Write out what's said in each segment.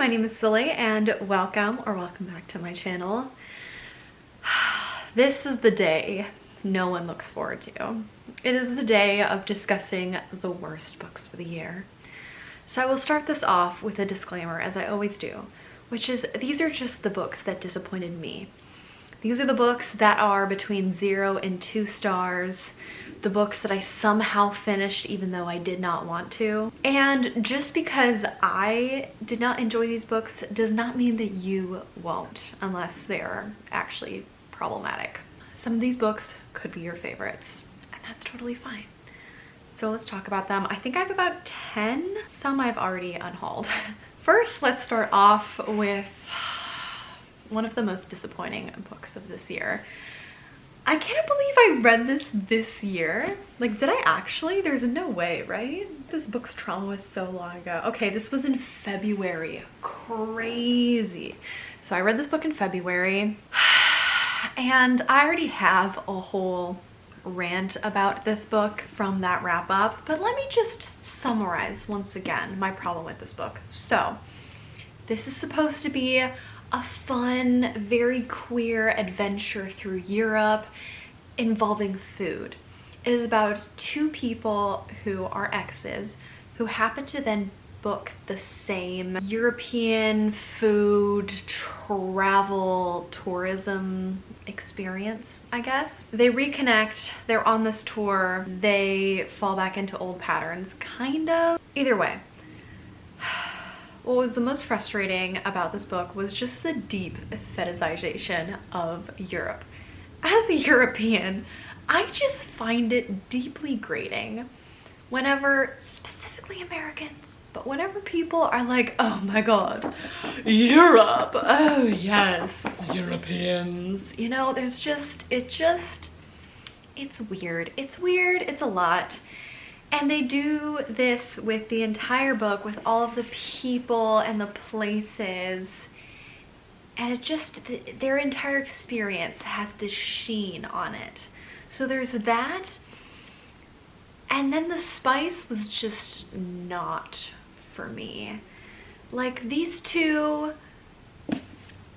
my name is Silly and welcome back to my channel. This is the day no one looks forward to. It is the day of discussing the worst books of the year. So I will start this off with a disclaimer, as I always do, which is these are just the books that disappointed me. These are the books that are between 0 and 2 stars, the books that I somehow finished even though I did not want to. And just because I did not enjoy these books does not mean that you won't, unless they're actually problematic. Some of these books could be your favorites, and that's totally fine. So let's talk about them. I think I have about 10. Some I've already unhauled. First, let's start off with one of the most disappointing books of this year. I can't believe I read this year. Like, did I actually? There's no way, right? This book's trauma was so long ago. Okay, this was in February. Crazy. So I read this book in February, and I already have a whole rant about this book from that wrap up, but let me just summarize once again my problem with this book. So this is supposed to be a fun, very queer adventure through Europe involving food. It is about two people who are exes who happen to then book the same European food travel tourism experience, I guess. They reconnect, they're on this tour, they fall back into old patterns, kind of. Either way, what was the most frustrating about this book was just the deep fetishization of Europe. As a European, I just find it deeply grating whenever, specifically Americans, but whenever people are like, oh my god, Europe, oh yes, Europeans. You know, there's just, it's weird. It's weird, it's a lot. And they do this with the entire book, with all of the people and the places. And it just, their entire experience has this sheen on it. So there's that. And then the spice was just not for me. Like, these two,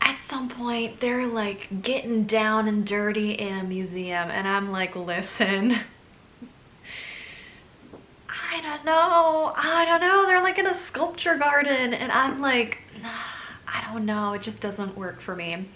at some point, they're like getting down and dirty in a museum. And I'm like, listen, I don't know, they're like in a sculpture garden, and I'm like, I don't know, it just doesn't work for me.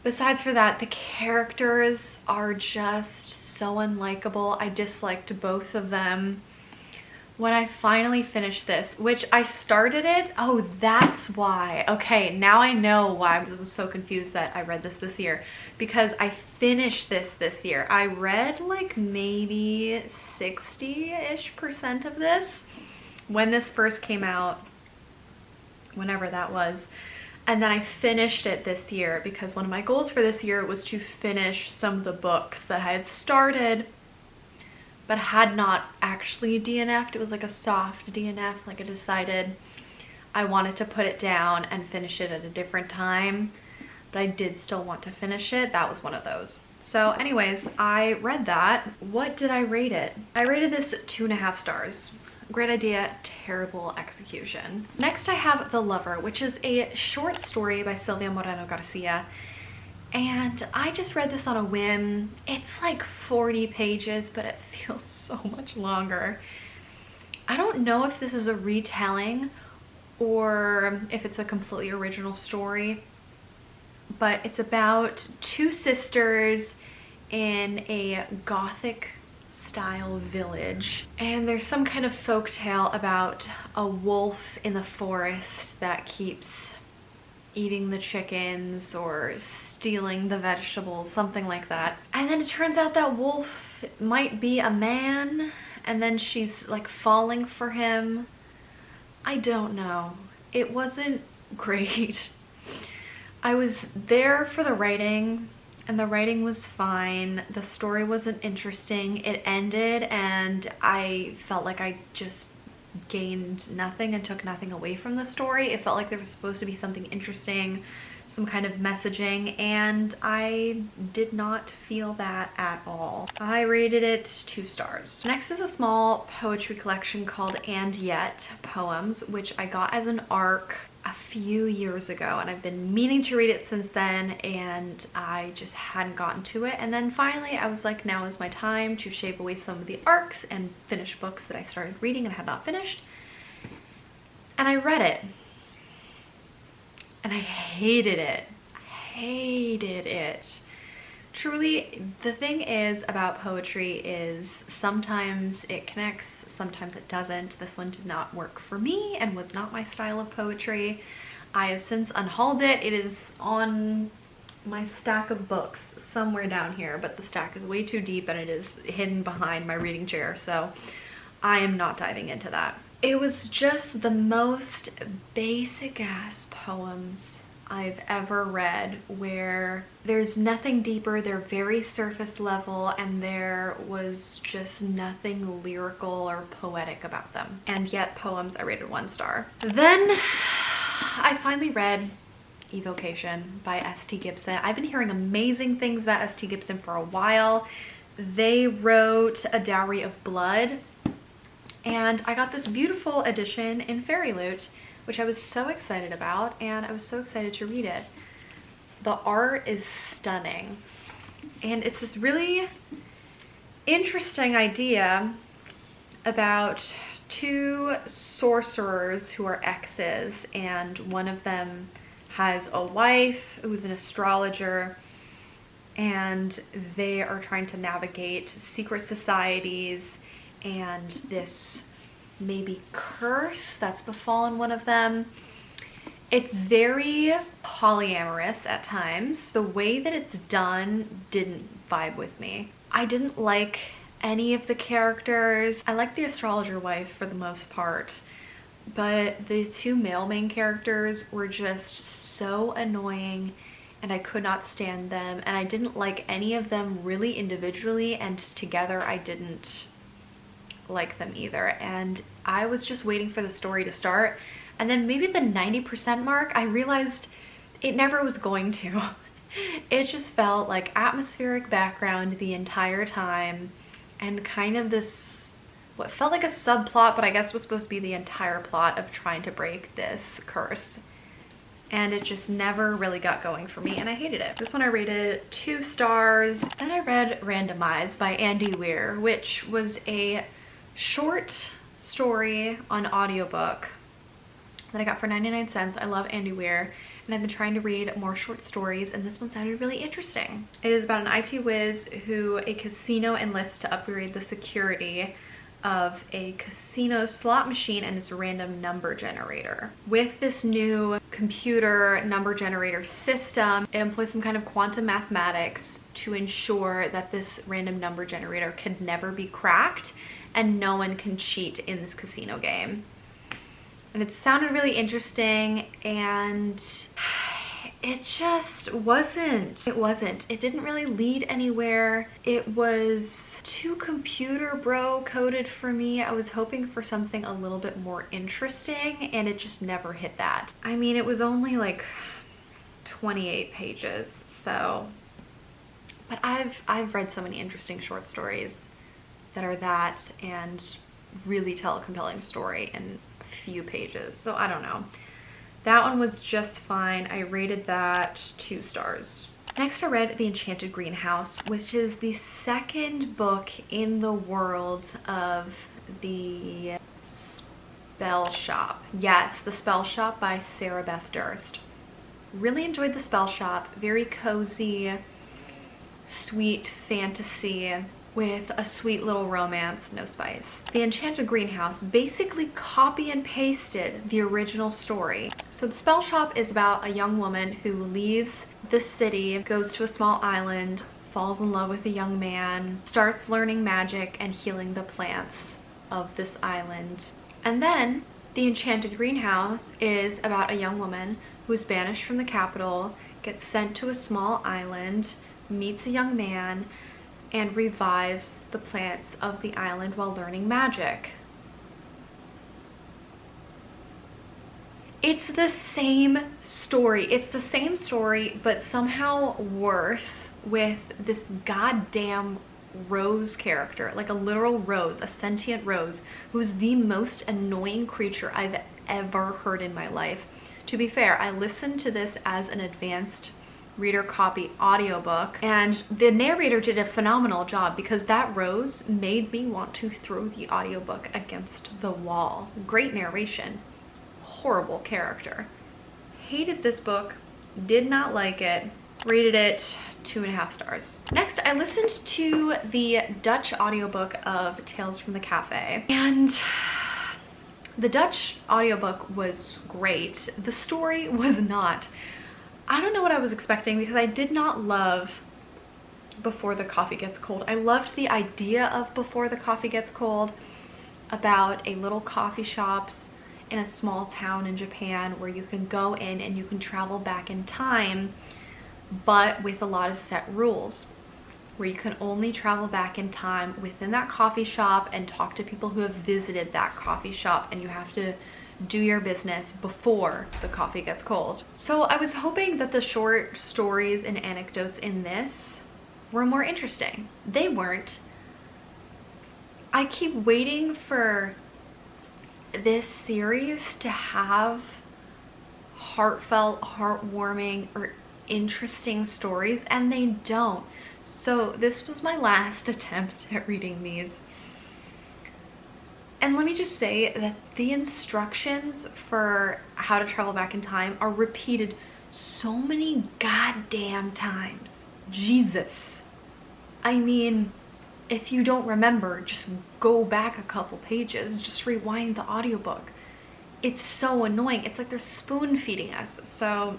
Besides for that, the characters are just so unlikable. I disliked both of them. When I finally finished this, which I started it, oh, that's why. Okay, now I know why I was so confused that I read this year, because I finished this year. I read like maybe 60-ish% of this when this first came out, whenever that was. And then I finished it this year because one of my goals for this year was to finish some of the books that I had started but had not actually DNF'd. It was like a soft DNF. Like, I decided I wanted to put it down and finish it at a different time, but I did still want to finish it. That was one of those. So anyways, I read that. What did I rate it? I rated this 2.5 stars. Great idea, terrible execution. Next I have The Lover, which is a short story by Silvia Moreno Garcia. And I just read this on a whim. It's like 40 pages, but it feels so much longer. I don't know if this is a retelling or if it's a completely original story, but it's about two sisters in a Gothic style village. And there's some kind of folk tale about a wolf in the forest that keeps eating the chickens or stealing the vegetables, something like that. And then it turns out that wolf might be a man, and then she's like falling for him. I don't know. It wasn't great. I was there for the writing, and the writing was fine. The story wasn't interesting. It ended and I felt like I just gained nothing and took nothing away from the story. It felt like there was supposed to be something interesting, some kind of messaging, and I did not feel that at all. I rated it 2 stars. Next is a small poetry collection called And Yet Poems, which I got as an ARC a few years ago, and I've been meaning to read it since then, and I just hadn't gotten to it. And then finally I was like, now is my time to shave away some of the arcs and finish books that I started reading and had not finished. And I read it, and I hated it. I hated it. Truly, the thing is about poetry is sometimes it connects, sometimes it doesn't. This one did not work for me and was not my style of poetry. I have since unhauled it. It is on my stack of books somewhere down here, but the stack is way too deep and it is hidden behind my reading chair, so I am not diving into that. It was just the most basic ass poems I've ever read, where there's nothing deeper, they're very surface level, and there was just nothing lyrical or poetic about them. And yet poems I rated 1 star. Then I finally read Evocation by S.T. Gibson. I've been hearing amazing things about S.T. Gibson for a while. They wrote A Dowry of Blood, and I got this beautiful edition in Fairy Loot, which I was so excited about, and I was so excited to read it. The art is stunning, and it's this really interesting idea about 2 sorcerers who are exes, and one of them has a wife who's an astrologer, and they are trying to navigate secret societies and this maybe curse that's befallen one of them. It's very polyamorous at times. The way that it's done didn't vibe with me. I didn't like any of the characters. I like the astrologer wife for the most part, but the 2 male main characters were just so annoying, and I could not stand them, and I didn't like any of them really individually, and together I didn't like them either. And I was just waiting for the story to start, and then maybe the 90% mark I realized it never was going to. It just felt like atmospheric background the entire time, and kind of this what felt like a subplot, but I guess was supposed to be the entire plot of trying to break this curse. And it just never really got going for me, and I hated it. This one I rated 2 stars. Then I read Randomized by Andy Weir, which was a short story on audiobook that I got for 99 cents. I love Andy Weir, and I've been trying to read more short stories, and this one sounded really interesting. It is about an IT whiz who a casino enlists to upgrade the security of a casino slot machine and its random number generator. With this new computer number generator system, it employs some kind of quantum mathematics to ensure that this random number generator can never be cracked and no one can cheat in this casino game. And it sounded really interesting, and it just wasn't. It didn't really lead anywhere. It was too computer bro coded for me. I was hoping for something a little bit more interesting, and it just never hit that. I mean, it was only like 28 pages, so. But I've read so many interesting short stories that are that and really tell a compelling story in a few pages, so I don't know. That one was just fine. I rated that 2 stars. Next, I read The Enchanted Greenhouse, which is the 2nd book in the world of the Spell Shop. Yes, The Spell Shop by Sarah Beth Durst. Really enjoyed The Spell Shop. Very cozy, sweet fantasy with a sweet little romance, no spice. The Enchanted Greenhouse basically copy and pasted the original story. So The Spell Shop is about a young woman who leaves the city, goes to a small island, falls in love with a young man, starts learning magic and healing the plants of this island. And then The Enchanted Greenhouse is about a young woman who is banished from the capital, gets sent to a small island, meets a young man, and revives the plants of the island while learning magic. It's the same story. It's the same story, but somehow worse, with this goddamn rose character, like a literal rose, a sentient rose, who's the most annoying creature I've ever heard in my life. To be fair, I listened to this as an advanced reader copy audiobook, and the narrator did a phenomenal job because that rose made me want to throw the audiobook against the wall. Great narration, horrible character. Hated this book, did not like it, rated it 2.5 stars. Next, I listened to the Dutch audiobook of Tales from the Cafe, and the Dutch audiobook was great. The story was not. I don't know what I was expecting because I did not love Before the Coffee Gets Cold. I loved the idea of Before the Coffee Gets Cold, about a little coffee shops in a small town in Japan where you can go in and you can travel back in time, but with a lot of set rules, where you can only travel back in time within that coffee shop and talk to people who have visited that coffee shop, and you have to do your business before the coffee gets cold. So I was hoping that the short stories and anecdotes in this were more interesting. They weren't. I keep waiting for this series to have heartfelt, heartwarming, or interesting stories, and they don't. So this was my last attempt at reading these. And let me just say that the instructions for how to travel back in time are repeated so many goddamn times. Jesus. I mean, if you don't remember, just go back a couple pages, just rewind the audiobook. It's so annoying. It's like they're spoon feeding us. So,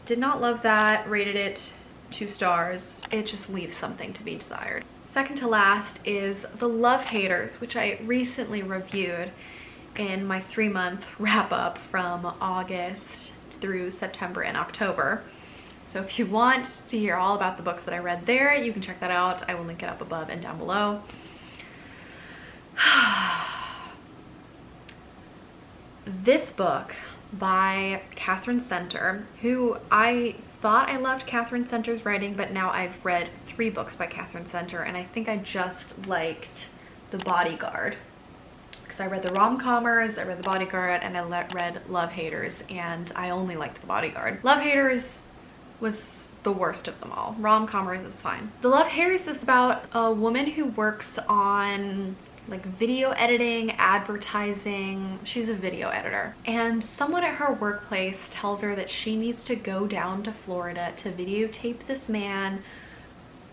did not love that, rated it 2 stars. It just leaves something to be desired. Second to last is The Love Haters, which I recently reviewed in my 3-month wrap-up from August through September and October. So if you want to hear all about the books that I read there, you can check that out. I will link it up above and down below. This book by Catherine Center, who I thought I loved Catherine Center's writing, but now I've read 3 books by Catherine Center, and I think I just liked The Bodyguard. Because I read the rom-commers, I read The Bodyguard, and I read Love Haters, and I only liked The Bodyguard. Love Haters was the worst of them all. Rom-commers is fine. The Love Haters is about a woman who works on like video editing, advertising. She's a video editor. And someone at her workplace tells her that she needs to go down to Florida to videotape this man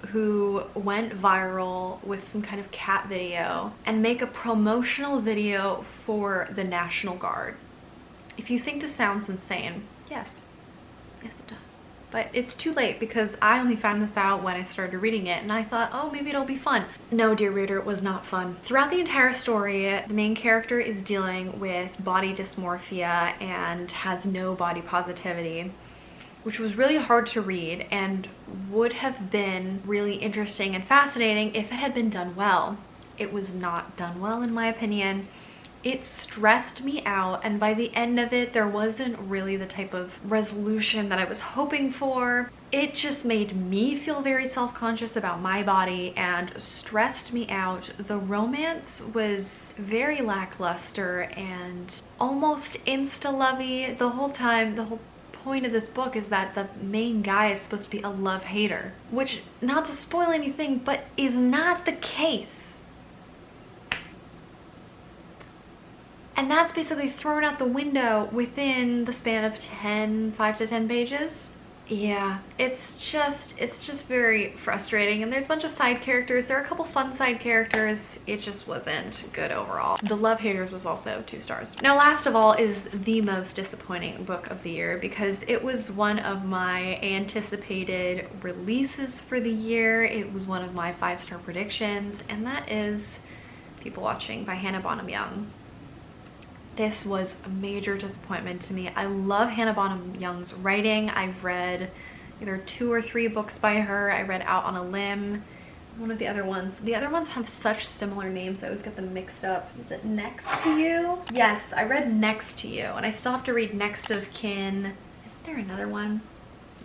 who went viral with some kind of cat video and make a promotional video for the National Guard. If you think this sounds insane, yes. Yes, it does. But it's too late because I only found this out when I started reading it, and I thought, oh, maybe it'll be fun. No, dear reader, it was not fun. Throughout the entire story, the main character is dealing with body dysmorphia and has no body positivity, which was really hard to read and would have been really interesting and fascinating if it had been done well. It was not done well, in my opinion. It stressed me out, and by the end of it, there wasn't really the type of resolution that I was hoping for. It just made me feel very self-conscious about my body and stressed me out. The romance was very lackluster and almost insta-lovey the whole time. The whole point of this book is that the main guy is supposed to be a love hater, which, not to spoil anything, but is not the case. And that's basically thrown out the window within the span of 5 to 10 pages. Yeah, it's just very frustrating. And there's a bunch of side characters. There are a couple fun side characters. It just wasn't good overall. The Love Haters was also 2 stars. Now, last of all is the most disappointing book of the year because it was one of my anticipated releases for the year. It was one of my 5-star predictions, and that is People Watching by Hannah Bonham Young. This was a major disappointment to me. I love Hannah Bonham Young's writing. I've read either 2 or 3 books by her. I read Out on a Limb, one of the other ones. The other ones have such similar names, I always get them mixed up. Is it Next to You? Yes, I read Next to You, and I still have to read Next of Kin. Isn't there another one?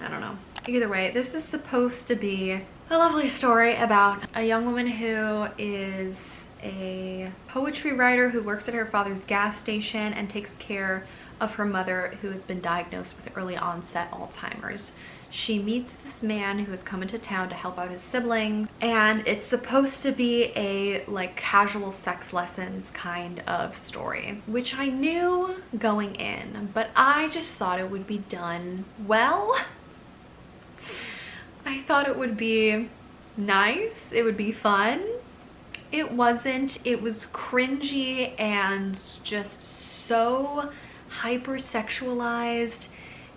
I don't know. Either way, this is supposed to be a lovely story about a young woman who is a poetry writer who works at her father's gas station and takes care of her mother who has been diagnosed with early onset Alzheimer's. She meets this man who has come into town to help out his sibling, and it's supposed to be a like casual sex lessons kind of story, which I knew going in, but I just thought it would be done well. I thought it would be nice, it would be fun. It wasn't. It was cringy and just so hypersexualized,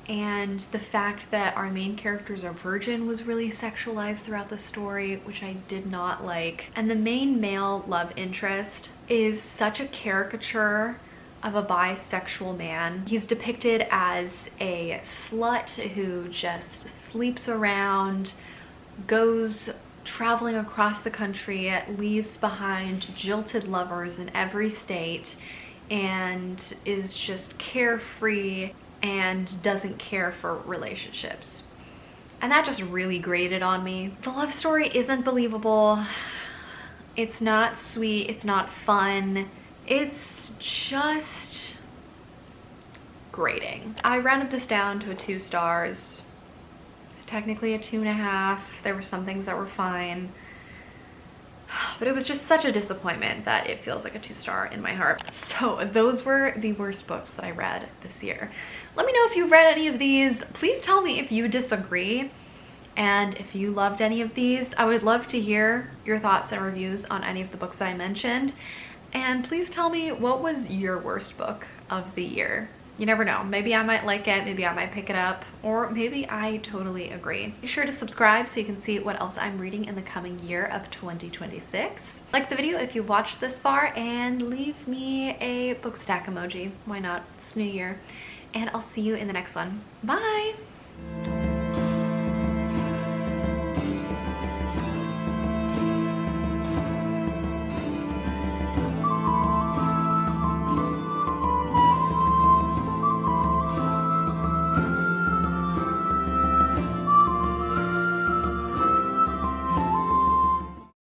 and the fact that our main character is a virgin was really sexualized throughout the story, which I did not like. And the main male love interest is such a caricature of a bisexual man. He's depicted as a slut who just sleeps around, goes traveling across the country, leaves behind jilted lovers in every state, and is just carefree and doesn't care for relationships. And that just really grated on me. The love story isn't believable. It's not sweet. It's not fun. It's just grating. I rounded this down to a 2 stars. Technically a 2.5. There were some things that were fine. But it was just such a disappointment that it feels like a 2-star in my heart. So those were the worst books that I read this year. Let me know if you've read any of these. Please tell me if you disagree. And if you loved any of these, I would love to hear your thoughts and reviews on any of the books that I mentioned. And please tell me, what was your worst book of the year? You never know. Maybe I might like it, maybe I might pick it up, or maybe I totally agree. Be sure to subscribe so you can see what else I'm reading in the coming year of 2026. Like the video if you watched this far, and leave me a book stack emoji. Why not? It's New Year. And I'll see you in the next one. Bye!